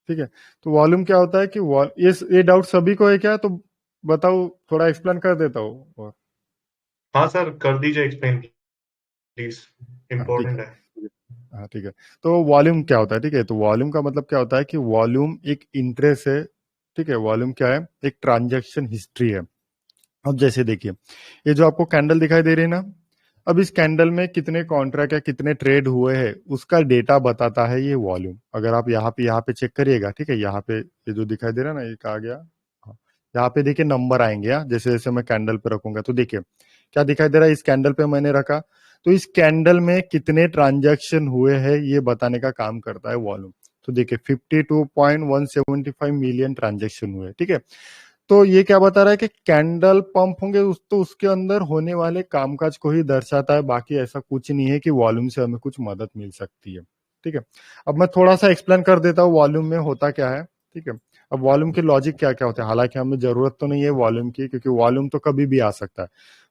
ठीक है। तो वॉल्यूम क्या होता है कि ये डाउट सभी को है क्या? तो बताओ, थोड़ा एक्सप्लेन कर देता हूँ और। हाँ सर, कर दीजिए एक्सप्लेन प्लीज, हाँ ठीक इम्पोर्टेंट है। है। हाँ ठीक है। तो वॉल्यूम क्या होता है? ठीक है, तो वॉल्यूम का मतलब क्या होता है कि वॉल्यूम एक इंटरेस्ट है। ठीक है, वॉल्यूम क्या है? एक ट्रांजैक्शन हिस्ट्री है। अब जैसे देखिए, ये जो आपको कैंडल दिखाई दे रही है ना, अब इस कैंडल में कितने कॉन्ट्रैक्ट या कितने ट्रेड हुए हैं उसका डेटा बताता है ये वॉल्यूम। अगर आप यहाँ पे चेक करिएगा, ठीक है, यहाँ पे ये जो दिखाई दे रहा है ना, ये कहा गया। हाँ, यहाँ पे देखिए नंबर आएंगे। जैसे जैसे मैं कैंडल पे रखूंगा तो देखिए क्या दिखाई दे रहा है। इस कैंडल पे मैंने रखा, तो इस कैंडल में कितने ट्रांजैक्शन हुए हैं ये बताने का काम करता है वॉल्यूम। तो देखिए 52.175 मिलियन ट्रांजैक्शन हुए, ठीक है। तो ये क्या बता रहा है कि कैंडल पंप होंगे तो उसके अंदर होने वाले कामकाज को ही दर्शाता है, बाकी ऐसा कुछ नहीं है कि वॉल्यूम से हमें कुछ मदद मिल सकती है। ठीक है। अब मैं थोड़ा सा एक्सप्लेन कर देता हूँ वॉल्यूम में होता क्या है। ठीक है। अब वॉल्यूम के लॉजिक क्या क्या होते हैं, हालांकि हमें जरूरत तो नहीं है वॉल्यूम की, क्योंकि वॉल्यूम तो कभी भी आ सकता है।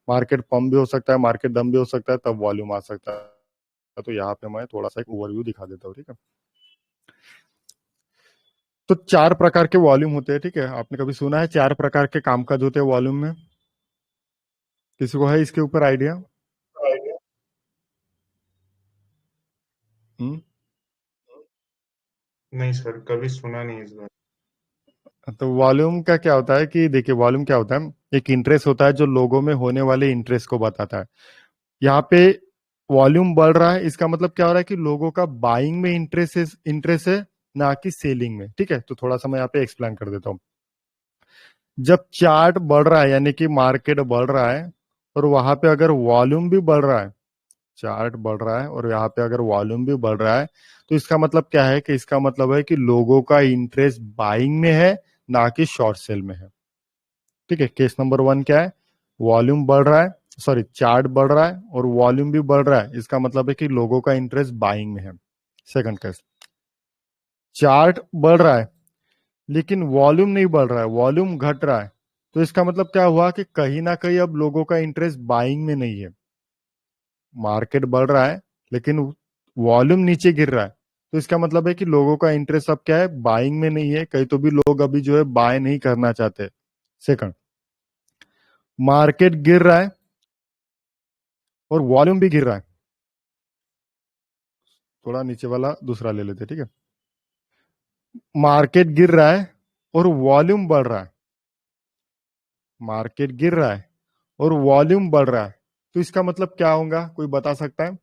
मार्केट पंप भी हो सकता है, मार्केट डम भी हो सकता है, तब वॉल्यूम आ सकता है। तो यहाँ पे मैं थोड़ा सा एक ओवरव्यू दिखा देता हूँ। ठीक है। तो चार प्रकार के वॉल्यूम होते हैं। ठीक है, आपने कभी सुना है चार प्रकार के कामकाज होते हैं वॉल्यूम में? किसी को है इसके ऊपर आइडिया? हम्म। नहीं सर, कभी सुना नहीं इस बार। तो वॉल्यूम का क्या होता है कि देखिए, वॉल्यूम क्या होता है, एक इंटरेस्ट होता है जो लोगों में होने वाले इंटरेस्ट को बताता है। यहाँ पे वॉल्यूम बढ़ रहा है, इसका मतलब क्या हो रहा है कि लोगों का बाइंग में इंटरेस्ट है, ना कि सेलिंग में। ठीक है, तो थोड़ा सा मैं यहाँ पे एक्सप्लेन कर देता हूँ। जब चार्ट बढ़ रहा है यानी कि मार्केट बढ़ रहा है, और वहां पे अगर वॉल्यूम भी बढ़ रहा है, चार्ट बढ़ रहा है और यहाँ पे अगर वॉल्यूम भी बढ़ रहा है, तो इसका मतलब क्या है कि इसका मतलब है कि लोगों का इंटरेस्ट बाइंग में है, ना कि शॉर्ट सेल में है। ठीक है, केस नंबर वन क्या है? वॉल्यूम बढ़ रहा है, सॉरी चार्ट बढ़ रहा है और वॉल्यूम भी बढ़ रहा है, इसका मतलब है कि लोगों का इंटरेस्ट बाइंग में है। सेकंड केस, चार्ट बढ़ रहा है लेकिन वॉल्यूम नहीं बढ़ रहा है, वॉल्यूम घट रहा है, तो इसका मतलब क्या हुआ कि कहीं ना कहीं अब लोगों का इंटरेस्ट बाइंग में नहीं है। मार्केट बढ़ रहा है लेकिन वॉल्यूम नीचे गिर रहा है, तो इसका मतलब है कि लोगों का इंटरेस्ट अब क्या है? बाइंग में नहीं है, कहीं तो भी लोग अभी जो है बाय नहीं करना चाहते। सेकंड, मार्केट गिर रहा है और वॉल्यूम भी गिर रहा है। थोड़ा नीचे वाला दूसरा ले लेते, ठीक है। मार्केट गिर रहा है और वॉल्यूम बढ़ रहा है। मार्केट गिर रहा है और वॉल्यूम बढ़ रहा है, तो इसका मतलब क्या होगा? कोई बता सकता है?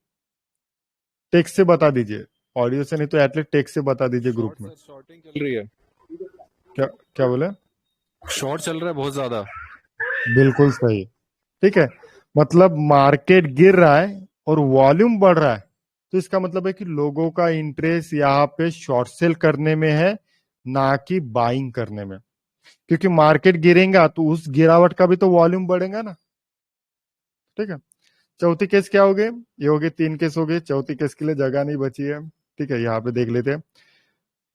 टेक्स्ट से बता दीजिए, ऑडियो से नहीं तो एटलीस्ट टेक्स्ट से बता दीजिए ग्रुप शॉर्ट में। सर, शॉर्टिंग चल रही है। क्या क्या बोले? शॉर्ट चल रहा है बहुत ज्यादा। बिल्कुल सही। ठीक है, मतलब मार्केट गिर रहा है और वॉल्यूम बढ़ रहा है, तो इसका मतलब है कि लोगों का इंटरेस्ट यहाँ पे शॉर्ट सेल करने में है, ना कि बाइंग करने में। क्योंकि मार्केट गिरेगा तो उस गिरावट का भी तो वॉल्यूम बढ़ेगा ना। ठीक है। चौथी केस क्या हो गए? ये हो गए तीन केस हो गए, चौथी केस के लिए जगह नहीं बची है। ठीक है, यहाँ पे देख लेते हैं।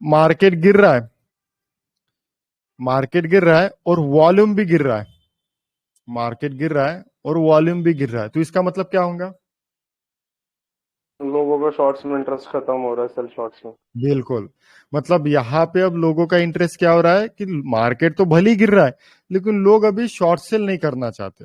मार्केट गिर रहा है, मार्केट गिर रहा है और वॉल्यूम भी गिर रहा है। मार्केट गिर रहा है और वॉल्यूम भी गिर रहा है, तो इसका मतलब क्या होगा? लोगों का शॉर्ट्स में इंटरेस्ट खत्म हो रहा है, सेल शॉर्ट्स में। बिल्कुल। मतलब यहाँ पे अब लोगों का इंटरेस्ट क्या हो रहा है कि मार्केट तो भले ही गिर रहा है, लेकिन लोग अभी शॉर्ट सेल नहीं करना चाहते।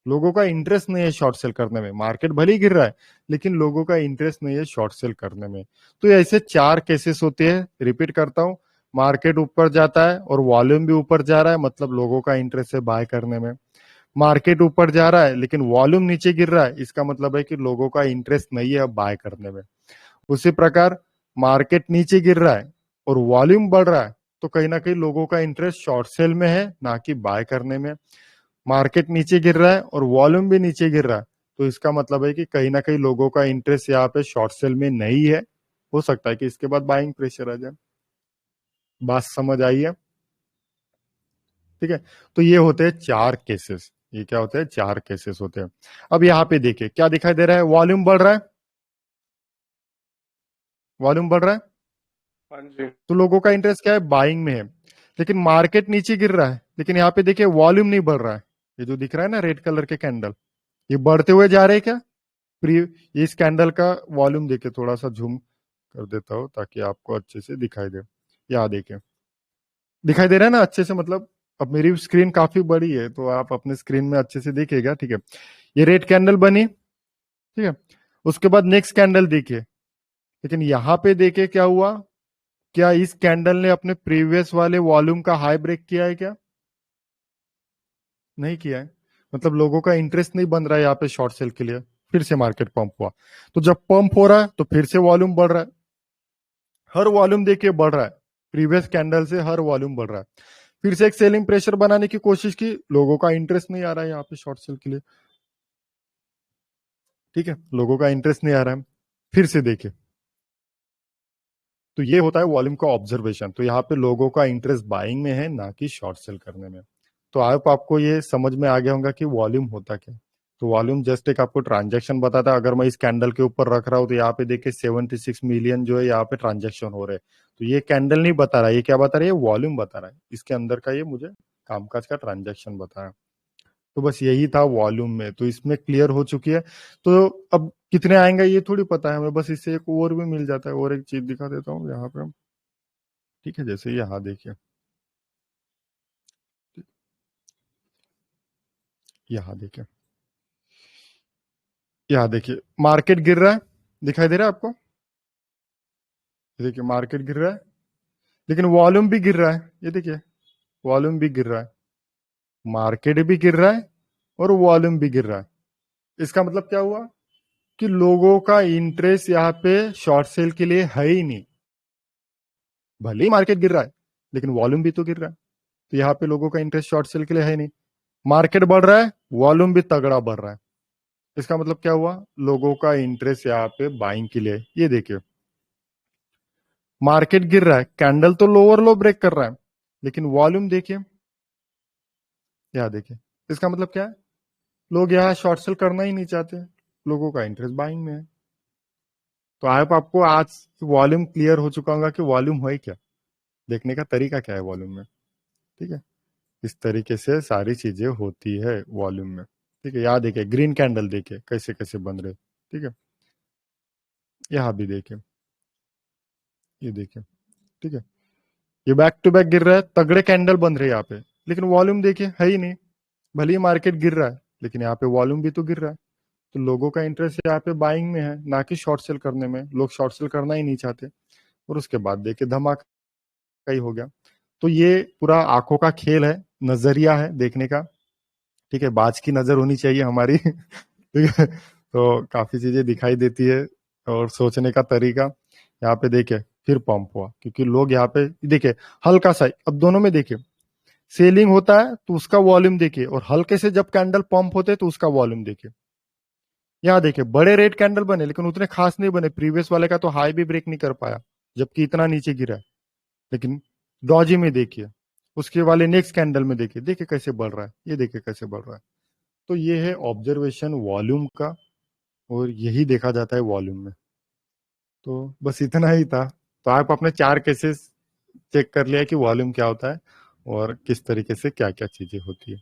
लोगों का इंटरेस्ट नहीं है शॉर्ट सेल करने में। मार्केट भले ही गिर रहा है लेकिन लोगों का इंटरेस्ट नहीं है शॉर्ट सेल करने में। तो ऐसे चार केसेस होते हैं, रिपीट करता हूं। मार्केट ऊपर जाता है और वॉल्यूम भी ऊपर जा रहा है, मतलब लोगों का इंटरेस्ट है बाय करने में। मार्केट ऊपर जा रहा है लेकिन वॉल्यूम नीचे गिर रहा है, इसका मतलब है कि लोगों का इंटरेस्ट नहीं है अब बाय करने में। उसी प्रकार मार्केट नीचे गिर रहा है और वॉल्यूम बढ़ रहा है, तो कहीं ना कहीं लोगों का इंटरेस्ट शॉर्ट सेल में है, ना कि बाय करने में। मार्केट नीचे गिर रहा है और वॉल्यूम भी नीचे गिर रहा है, तो इसका मतलब है कि कहीं ना कहीं लोगों का इंटरेस्ट यहाँ पे शॉर्ट सेल में नहीं है। हो सकता है कि इसके बाद बाइंग प्रेशर आ जाए। बात समझ आई है? ठीक है। तो ये होते हैं चार केसेस। ये क्या होते हैं? चार केसेस होते हैं। अब यहाँ पे देखिए क्या दिखाई दे रहा है, वॉल्यूम बढ़ रहा है, वॉल्यूम बढ़ रहा है, हाँ जी। तो लोगों का इंटरेस्ट क्या है? बाइंग में है। लेकिन मार्केट नीचे गिर रहा है, लेकिन यहाँ पे देखिए वॉल्यूम नहीं बढ़ रहा है। ये जो दिख रहा है ना रेड कलर के कैंडल, ये बढ़ते हुए जा रहे हैं क्या? प्री ये इस कैंडल का वॉल्यूम देखिए, थोड़ा सा जूम कर देता हूं ताकि आपको अच्छे से दिखाई दे। यहाँ देखिए, दिखाई दे रहा है ना अच्छे से, मतलब अब मेरी स्क्रीन काफी बड़ी है तो आप अपने स्क्रीन में अच्छे से देखिएगा, ठीक है। ये रेड कैंडल बनी, ठीक है। उसके बाद नेक्स्ट कैंडल देखिए, लेकिन यहाँ पे देखिए क्या हुआ, क्या इस कैंडल ने अपने प्रीवियस वाले वॉल्यूम का हाई ब्रेक किया है क्या? नहीं किया है, मतलब लोगों का इंटरेस्ट नहीं बन रहा है यहाँ पे शॉर्ट सेल के लिए, फिर से मार्केट पंप हुआ। तो जब पंप हो रहा है तो फिर से वॉल्यूम बढ़ रहा है, हर वॉल्यूम देखिए बढ़ रहा है, प्रीवियस कैंडल से हर वॉल्यूम बढ़ रहा है। फिर से एक सेलिंग प्रेशर बनाने की कोशिश की, लोगों का इंटरेस्ट नहीं आ रहा है यहाँ पे शॉर्ट सेल के लिए, ठीक है, लोगों का इंटरेस्ट नहीं आ रहा है। फिर से देखिए, तो ये होता है वॉल्यूम का ऑब्जर्वेशन। तो यहाँ पे लोगों का इंटरेस्ट बाइंग में है, ना कि शॉर्ट सेल करने में। तो आप आपको ये समझ में आ गया होगा कि वॉल्यूम होता क्या। तो वॉल्यूम जस्ट एक आपको ट्रांजैक्शन बताता है। अगर मैं इस कैंडल के ऊपर रख रहा हूँ तो यहाँ पे देखिए 76 मिलियन जो है यहाँ पे ट्रांजैक्शन हो रहे हैं। तो ये कैंडल नहीं बता रहा है, ये क्या बता रहा है, ये वॉल्यूम बता रहा है, इसके अंदर का ये मुझे कामकाज का ट्रांजैक्शन बता रहा है। तो बस यही था वॉल्यूम में, तो इसमें क्लियर हो चुकी है। तो अब कितने आएंगे ये थोड़ी पता है हमें, बस इससे एक और भी मिल जाता है। और एक चीज दिखा देता हूँ यहाँ पे, ठीक है। जैसे यहाँ देखिए, यहाँ देखिए, यहाँ देखिए, मार्केट गिर रहा है, दिखाई दे रहा है आपको? ये देखिए मार्केट गिर रहा है, लेकिन वॉल्यूम भी गिर रहा है। ये देखिए वॉल्यूम भी गिर रहा है, मार्केट भी गिर रहा है और वॉल्यूम भी गिर रहा है। इसका मतलब क्या हुआ कि लोगों का इंटरेस्ट यहाँ पे शॉर्ट सेल के लिए है ही नहीं। भले ही मार्केट गिर रहा है लेकिन वॉल्यूम भी तो गिर रहा है, तो यहाँ पे लोगों का इंटरेस्ट शॉर्ट सेल के लिए है नहीं। मार्केट बढ़ रहा है, वॉल्यूम भी तगड़ा बढ़ रहा है, इसका मतलब क्या हुआ, लोगों का इंटरेस्ट यहाँ पे बाइंग के लिए। ये देखिए मार्केट गिर रहा है, कैंडल तो लोअर लो ब्रेक कर रहा है, लेकिन वॉल्यूम देखिए, यहाँ देखिए, इसका मतलब क्या है, लोग यहाँ शॉर्ट सेल करना ही नहीं चाहते, लोगों का इंटरेस्ट बाइंग में है। तो आपको आज वॉल्यूम क्लियर हो चुका होगा कि वॉल्यूम है क्या, देखने का तरीका क्या है वॉल्यूम में, ठीक है। इस तरीके से सारी चीजें होती है वॉल्यूम में, ठीक है। यहाँ देखिए ग्रीन कैंडल देखिए कैसे कैसे बन रहे, ठीक है। यहाँ भी देखिए, ये देखिए, ठीक है, ये बैक टू बैक गिर रहा है, तगड़े कैंडल बन रहे हैं यहाँ पे, लेकिन वॉल्यूम देखिए है ही नहीं। भले ही मार्केट गिर रहा है लेकिन यहाँ पे वॉल्यूम भी तो गिर रहा है। तो लोगों का इंटरेस्ट यहाँ पे बाइंग में है, ना कि शॉर्ट सेल करने में, लोग शॉर्ट सेल करना ही नहीं चाहते। और उसके बाद देखिए धमाका ही हो गया। तो ये पूरा आंखों का खेल है, नजरिया है देखने का, ठीक है, बाज की नजर होनी चाहिए हमारी ठीक है। तो काफी चीजें दिखाई देती है और सोचने का तरीका। यहाँ पे देखिए फिर पंप हुआ, क्योंकि लोग यहाँ पे देखिए हल्का सा, अब दोनों में देखिए सेलिंग होता है तो उसका वॉल्यूम देखिए, और हल्के से जब कैंडल पंप होते हैं तो उसका वॉल्यूम देखिए। यहाँ देखिए बड़े रेड कैंडल बने लेकिन उतने खास नहीं बने, प्रीवियस वाले का तो हाई भी ब्रेक नहीं कर पाया जबकि इतना नीचे गिरा है। लेकिन डॉजी में देखिए, उसके वाले नेक्स्ट कैंडल में देखिए, देखिए कैसे बढ़ रहा है, ये देखिए कैसे बढ़ रहा है। तो ये है ऑब्जर्वेशन वॉल्यूम का, और यही देखा जाता है वॉल्यूम में। तो बस इतना ही था। तो आप अपने 4 केसेस चेक कर लिया कि वॉल्यूम क्या होता है और किस तरीके से क्या क्या चीजें होती है।